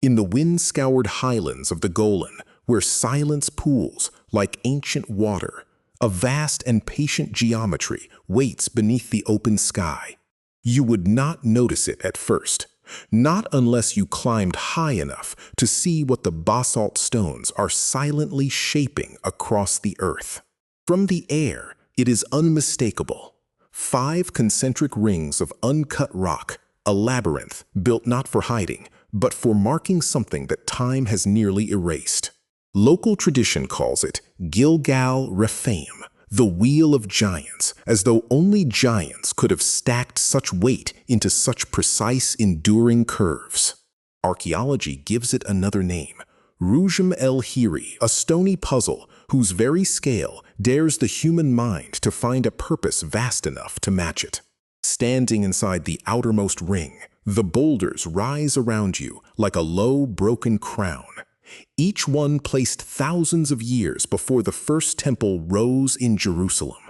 in the wind-scoured highlands of the Golan, where silence pools like ancient water, a vast and patient geometry waits beneath the open sky. You would not notice it at first, not unless you climbed high enough to see what the basalt stones are silently shaping across the earth. From the air, it is unmistakable. 5 concentric rings of uncut rock, a labyrinth built not for hiding, but for marking something that time has nearly erased. Local tradition calls it Gilgal Refaim, the Wheel of Giants, as though only giants could have stacked such weight into such precise, enduring curves. Archaeology gives it another name, Rujm el-Hiri, a stony puzzle whose very scale dares the human mind to find a purpose vast enough to match it. Standing inside the outermost ring, the boulders rise around you like a low, broken crown, each one placed thousands of years before the first temple rose in Jerusalem.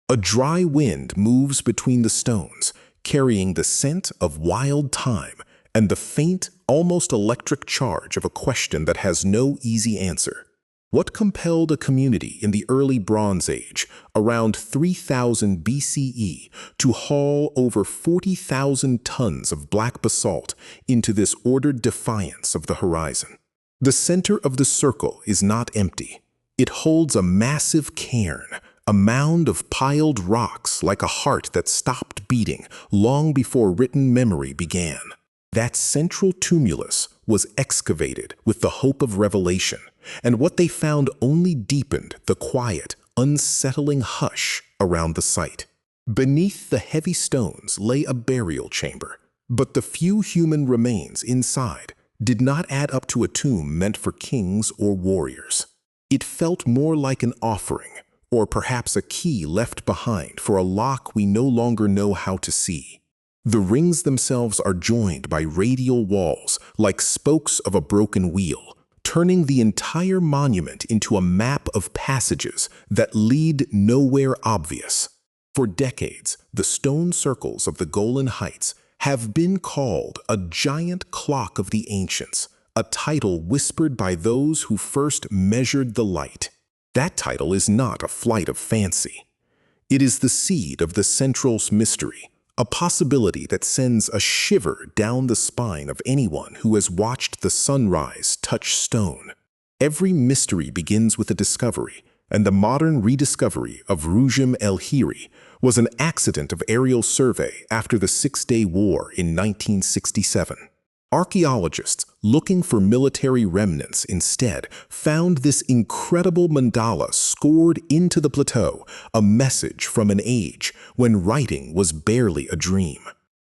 A dry wind moves between the stones, carrying the scent of wild time and the faint, almost electric charge of a question that has no easy answer. What compelled a community in the early Bronze Age, around 3000 BCE, to haul over 40,000 tons of black basalt into this ordered defiance of the horizon? The center of the circle is not empty. It holds a massive cairn, a mound of piled rocks like a heart that stopped beating long before written memory began. That central tumulus was excavated with the hope of revelation, and what they found only deepened the quiet, unsettling hush around the site. Beneath the heavy stones lay a burial chamber, but the few human remains inside did not add up to a tomb meant for kings or warriors. It felt more like an offering, or perhaps a key left behind for a lock we no longer know how to see. The rings themselves are joined by radial walls like spokes of a broken wheel, turning the entire monument into a map of passages that lead nowhere obvious. For decades, the stone circles of the Golan Heights have been called a giant clock of the ancients, a title whispered by those who first measured the light. That title is not a flight of fancy. It is the seed of the central's mystery, a possibility that sends a shiver down the spine of anyone who has watched the sunrise touch stone. Every mystery begins with a discovery, and the modern rediscovery of Rujm el-Hiri was an accident of aerial survey after the Six-Day War in 1967. Archaeologists, looking for military remnants instead, found this incredible mandala scored into the plateau, a message from an age when writing was barely a dream.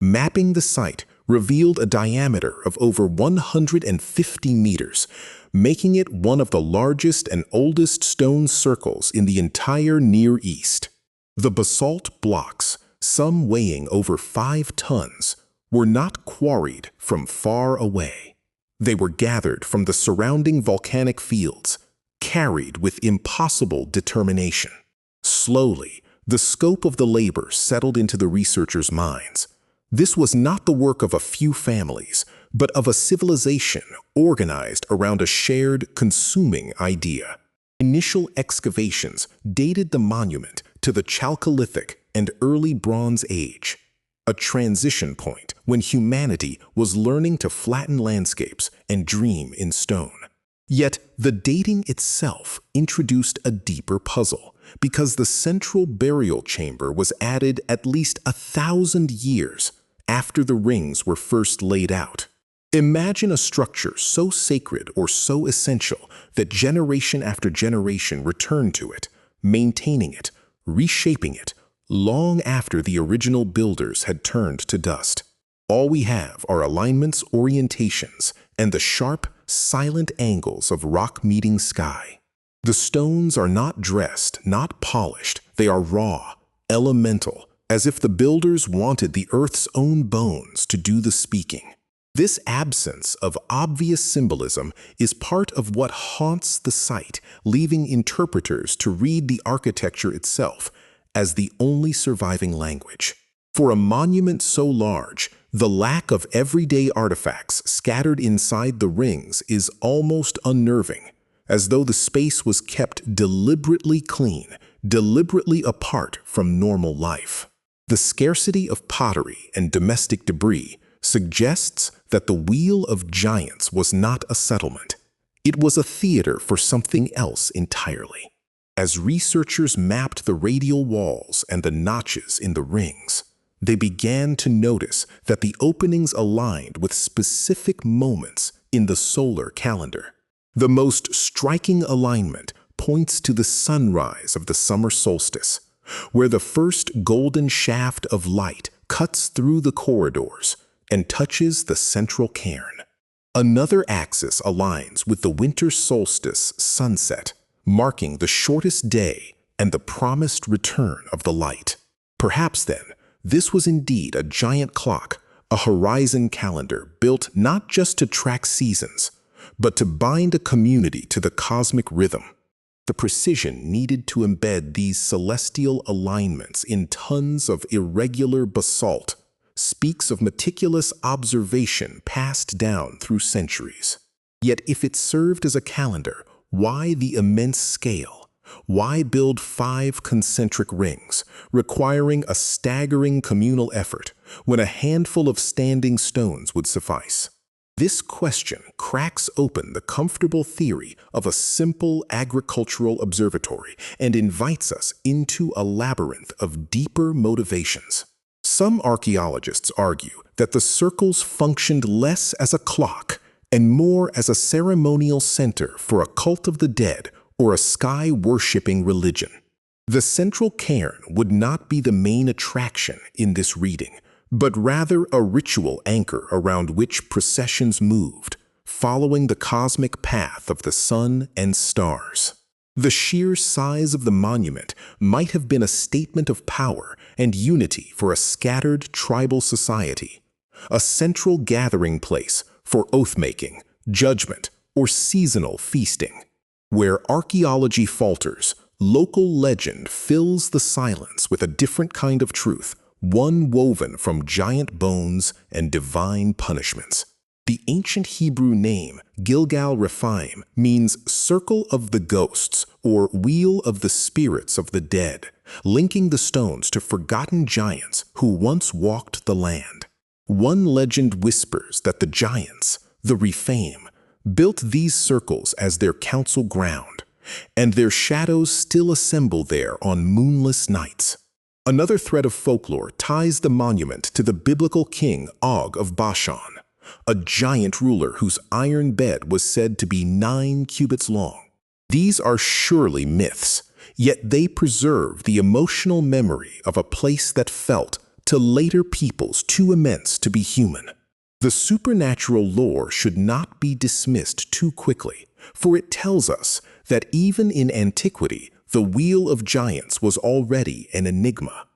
Mapping the site revealed a diameter of over 150 meters, making it one of the largest and oldest stone circles in the entire Near East. The basalt blocks, some weighing over 5 tons, were not quarried from far away. They were gathered from the surrounding volcanic fields, carried with impossible determination. Slowly, the scope of the labor settled into the researchers' minds. This was not the work of a few families, but of a civilization organized around a shared, consuming idea. Initial excavations dated the monument to the Chalcolithic and early Bronze Age, a transition point when humanity was learning to flatten landscapes and dream in stone. Yet the dating itself introduced a deeper puzzle, because the central burial chamber was added at least 1,000 years after the rings were first laid out. Imagine a structure so sacred or so essential that generation after generation returned to it, maintaining it, reshaping it, long after the original builders had turned to dust. All we have are alignments, orientations, and the sharp, silent angles of rock meeting sky. The stones are not dressed, not polished. They are raw, elemental, as if the builders wanted the earth's own bones to do the speaking. This absence of obvious symbolism is part of what haunts the site, leaving interpreters to read the architecture itself as the only surviving language. For a monument so large, the lack of everyday artifacts scattered inside the rings is almost unnerving, as though the space was kept deliberately clean, deliberately apart from normal life. The scarcity of pottery and domestic debris suggests that the Wheel of Giants was not a settlement. It was a theater for something else entirely. As researchers mapped the radial walls and the notches in the rings, they began to notice that the openings aligned with specific moments in the solar calendar. The most striking alignment points to the sunrise of the summer solstice, where the first golden shaft of light cuts through the corridors and touches the central cairn. Another axis aligns with the winter solstice sunset, marking the shortest day and the promised return of the light. Perhaps then, this was indeed a giant clock, a horizon calendar built not just to track seasons, but to bind a community to the cosmic rhythm. The precision needed to embed these celestial alignments in tons of irregular basalt speaks of meticulous observation passed down through centuries. Yet if it served as a calendar, why the immense scale? Why build 5 concentric rings, requiring a staggering communal effort, when a handful of standing stones would suffice? This question cracks open the comfortable theory of a simple agricultural observatory and invites us into a labyrinth of deeper motivations. Some archaeologists argue that the circles functioned less as a clock and more as a ceremonial center for a cult of the dead or a sky-worshipping religion. The central cairn would not be the main attraction in this reading, but rather a ritual anchor around which processions moved, following the cosmic path of the sun and stars. The sheer size of the monument might have been a statement of power and unity for a scattered tribal society, a central gathering place for oath-making, judgment, or seasonal feasting. Where archaeology falters, local legend fills the silence with a different kind of truth, one woven from giant bones and divine punishments. The ancient Hebrew name Gilgal-Refaim means circle of the ghosts or wheel of the spirits of the dead, linking the stones to forgotten giants who once walked the land. One legend whispers that the giants, the Refaim, built these circles as their council ground, and their shadows still assemble there on moonless nights. Another thread of folklore ties the monument to the biblical king Og of Bashan, a giant ruler whose iron bed was said to be 9 cubits long. These are surely myths, yet they preserve the emotional memory of a place that felt, to later peoples, too immense to be human. The supernatural lore should not be dismissed too quickly, for it tells us that even in antiquity, the Wheel of Giants was already an enigma,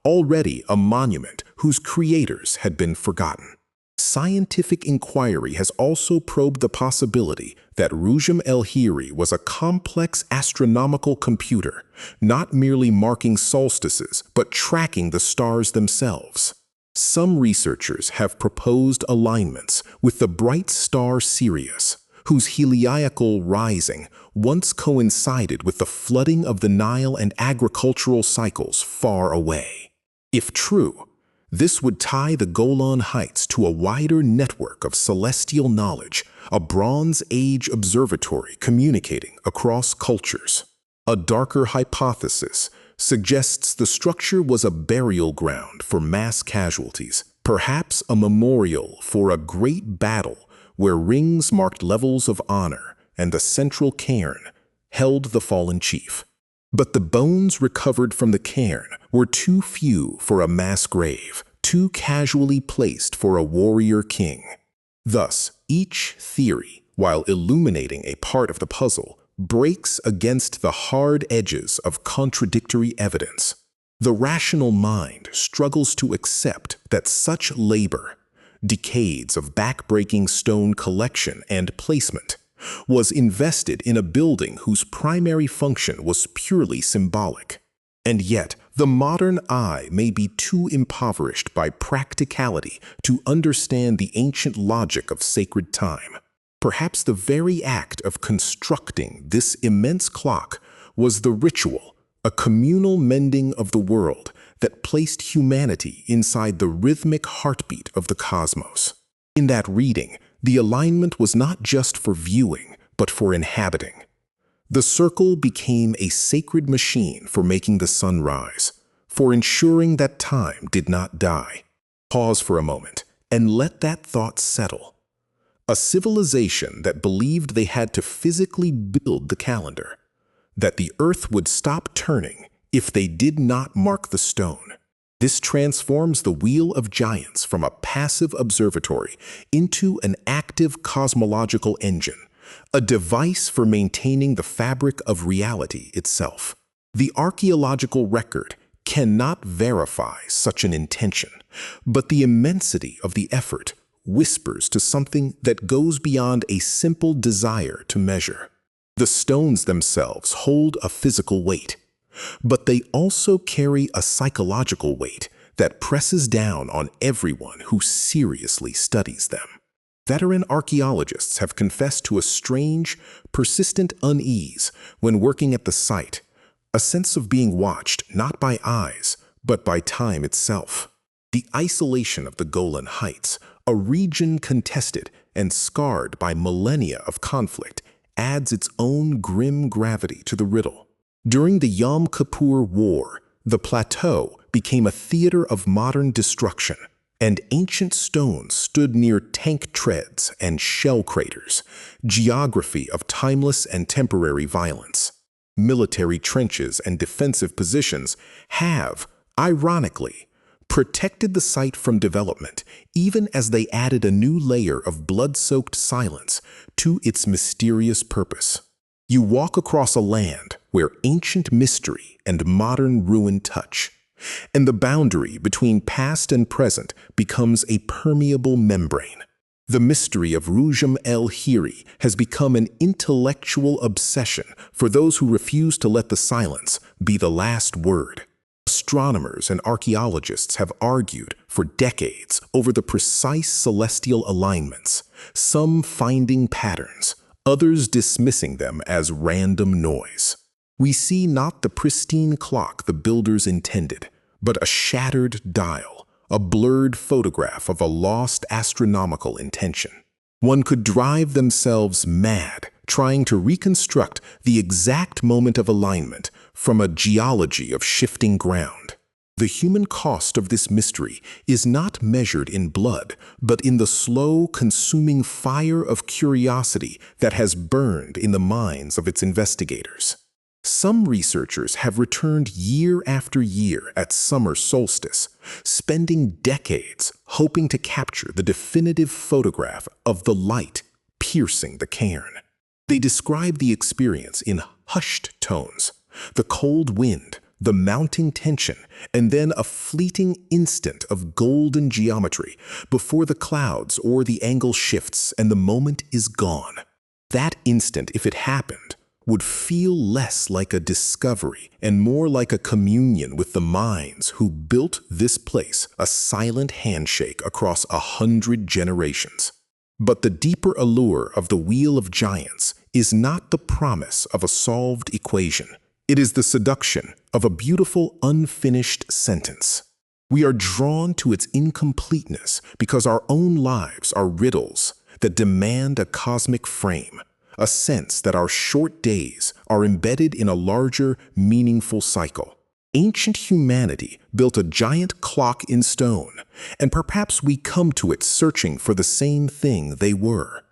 already a monument whose creators had been forgotten. Scientific inquiry has also probed the possibility that Rujm el-Hiri was a complex astronomical computer, not merely marking solstices, but tracking the stars themselves. Some researchers have proposed alignments with the bright star Sirius, whose heliacal rising once coincided with the flooding of the Nile and agricultural cycles far away. If true, this would tie the Golan Heights to a wider network of celestial knowledge, a Bronze Age observatory communicating across cultures. A darker hypothesis suggests the structure was a burial ground for mass casualties, perhaps a memorial for a great battle where rings marked levels of honor and the central cairn held the fallen chief. But the bones recovered from the cairn were too few for a mass grave, too casually placed for a warrior king. Thus, each theory, while illuminating a part of the puzzle, breaks against the hard edges of contradictory evidence. The rational mind struggles to accept that such labor, decades of backbreaking stone collection and placement, was invested in a building whose primary function was purely symbolic. And yet, The modern eye may be too impoverished by practicality to understand the ancient logic of sacred time. Perhaps the very act of constructing this immense clock was the ritual, a communal mending of the world that placed humanity inside the rhythmic heartbeat of the cosmos. In that reading, the alignment was not just for viewing, but for inhabiting. The circle became a sacred machine for making the sun rise, for ensuring that time did not die. Pause for a moment and let that thought settle. A civilization that believed they had to physically build the calendar, that the earth would stop turning if they did not mark the stone. This transforms the Wheel of Giants from a passive observatory into an active cosmological engine, a device for maintaining the fabric of reality itself. The archaeological record cannot verify such an intention, but the immensity of the effort whispers to something that goes beyond a simple desire to measure. The stones themselves hold a physical weight, but they also carry a psychological weight that presses down on everyone who seriously studies them. Veteran archaeologists have confessed to a strange, persistent unease when working at the site, a sense of being watched not by eyes, but by time itself. The isolation of the Golan Heights, a region contested and scarred by millennia of conflict, adds its own grim gravity to the riddle. During the Yom Kippur War, the plateau became a theater of modern destruction, and ancient stones stood near tank treads and shell craters, geography of timeless and temporary violence. Military trenches and defensive positions have, ironically, protected the site from development, even as they added a new layer of blood-soaked silence to its mysterious purpose. You walk across a land where ancient mystery and modern ruin touch, and the boundary between past and present becomes a permeable membrane. The mystery of Rujm el-Hiri has become an intellectual obsession for those who refuse to let the silence be the last word. Astronomers and archaeologists have argued for decades over the precise celestial alignments, some finding patterns, others dismissing them as random noise. We see not the pristine clock the builders intended, but a shattered dial, a blurred photograph of a lost astronomical intention. One could drive themselves mad trying to reconstruct the exact moment of alignment from a geology of shifting ground. The human cost of this mystery is not measured in blood, but in the slow, consuming fire of curiosity that has burned in the minds of its investigators. Some researchers have returned year after year at summer solstice, spending decades hoping to capture the definitive photograph of the light piercing the cairn. They describe the experience in hushed tones, the cold wind, the mounting tension, and then a fleeting instant of golden geometry before the clouds or the angle shifts and the moment is gone. That instant, if it happened, would feel less like a discovery and more like a communion with the minds who built this place, a silent handshake across 100 generations. But the deeper allure of the Wheel of Giants is not the promise of a solved equation. It is the seduction of a beautiful, unfinished sentence. We are drawn to its incompleteness because our own lives are riddles that demand a cosmic frame, a sense that our short days are embedded in a larger, meaningful cycle. Ancient humanity built a giant clock in stone, and perhaps we come to it searching for the same thing they were.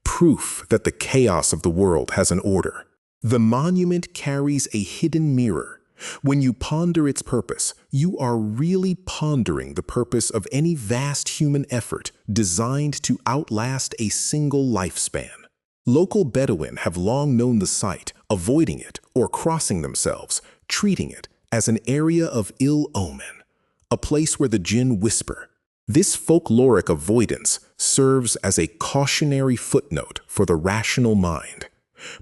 Proof that the chaos of the world has an order. The monument carries a hidden mirror. When you ponder its purpose, you are really pondering the purpose of any vast human effort designed to outlast a single lifespan. Local Bedouin have long known the site, avoiding it or crossing themselves, treating it as an area of ill omen, a place where the jinn whisper. This folkloric avoidance serves as a cautionary footnote for the rational mind.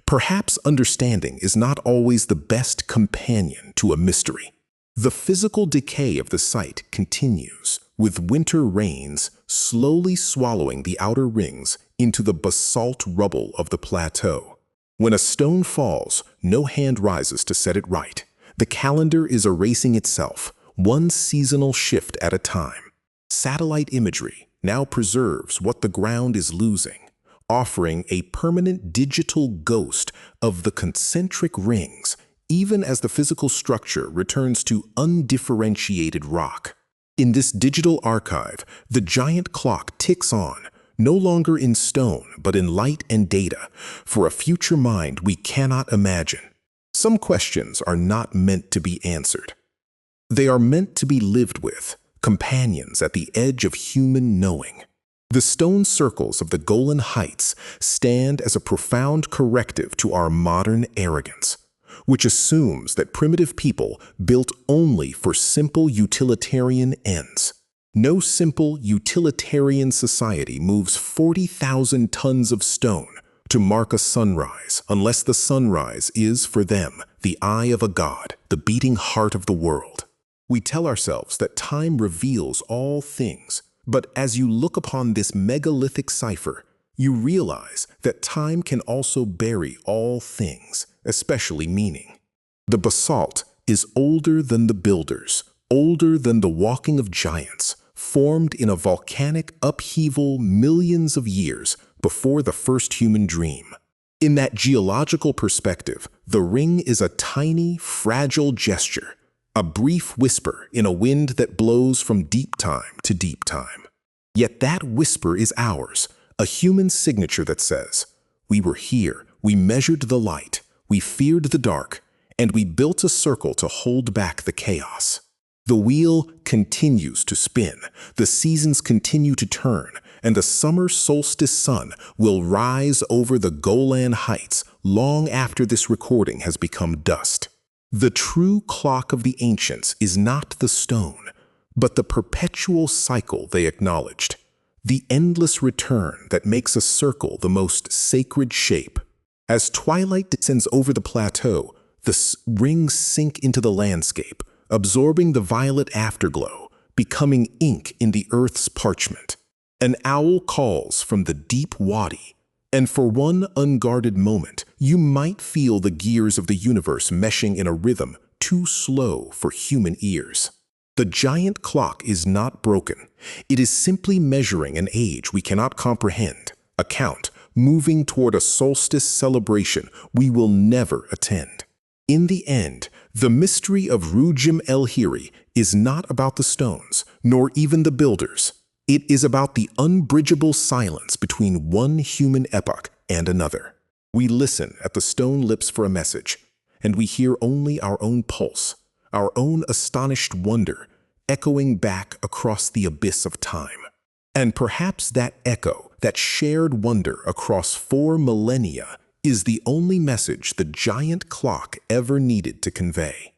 Perhaps understanding is not always the best companion to a mystery. The physical decay of the site continues, with winter rains slowly swallowing the outer rings into the basalt rubble of the plateau. When a stone falls, no hand rises to set it right. The calendar is erasing itself, one seasonal shift at a time. Satellite imagery now preserves what the ground is losing, offering a permanent digital ghost of the concentric rings, even as the physical structure returns to undifferentiated rock. In this digital archive, the giant clock ticks on, no longer in stone, but in light and data, for a future mind we cannot imagine. Some questions are not meant to be answered. They are meant to be lived with, companions at the edge of human knowing. The stone circles of the Golan Heights stand as a profound corrective to our modern arrogance, which assumes that primitive people built only for simple utilitarian ends. No simple utilitarian society moves 40,000 tons of stone to mark a sunrise unless the sunrise is, for them, the eye of a god, the beating heart of the world. We tell ourselves that time reveals all things, but as you look upon this megalithic cipher, you realize that time can also bury all things, especially meaning. The basalt is older than the builders, older than the walking of giants, formed in a volcanic upheaval millions of years before the first human dream. In that geological perspective, the ring is a tiny, fragile gesture, a brief whisper in a wind that blows from deep time to deep time. Yet that whisper is ours, a human signature that says, "We were here, we measured the light, we feared the dark, and we built a circle to hold back the chaos." The wheel continues to spin, the seasons continue to turn, and the summer solstice sun will rise over the Golan Heights long after this recording has become dust. The true clock of the ancients is not the stone, but the perpetual cycle they acknowledged, the endless return that makes a circle the most sacred shape. As twilight descends over the plateau, the rings sink into the landscape, absorbing the violet afterglow, becoming ink in the earth's parchment. An owl calls from the deep wadi, and for one unguarded moment, you might feel the gears of the universe meshing in a rhythm too slow for human ears. The giant clock is not broken. It is simply measuring an age we cannot comprehend, a count moving toward a solstice celebration we will never attend. In the end, the mystery of Rujm el-Hiri is not about the stones, nor even the builders. It is about the unbridgeable silence between one human epoch and another. We listen at the stone lips for a message, and we hear only our own pulse, our own astonished wonder, echoing back across the abyss of time. And perhaps that echo, that shared wonder across 4 millennia, is the only message the giant clock ever needed to convey.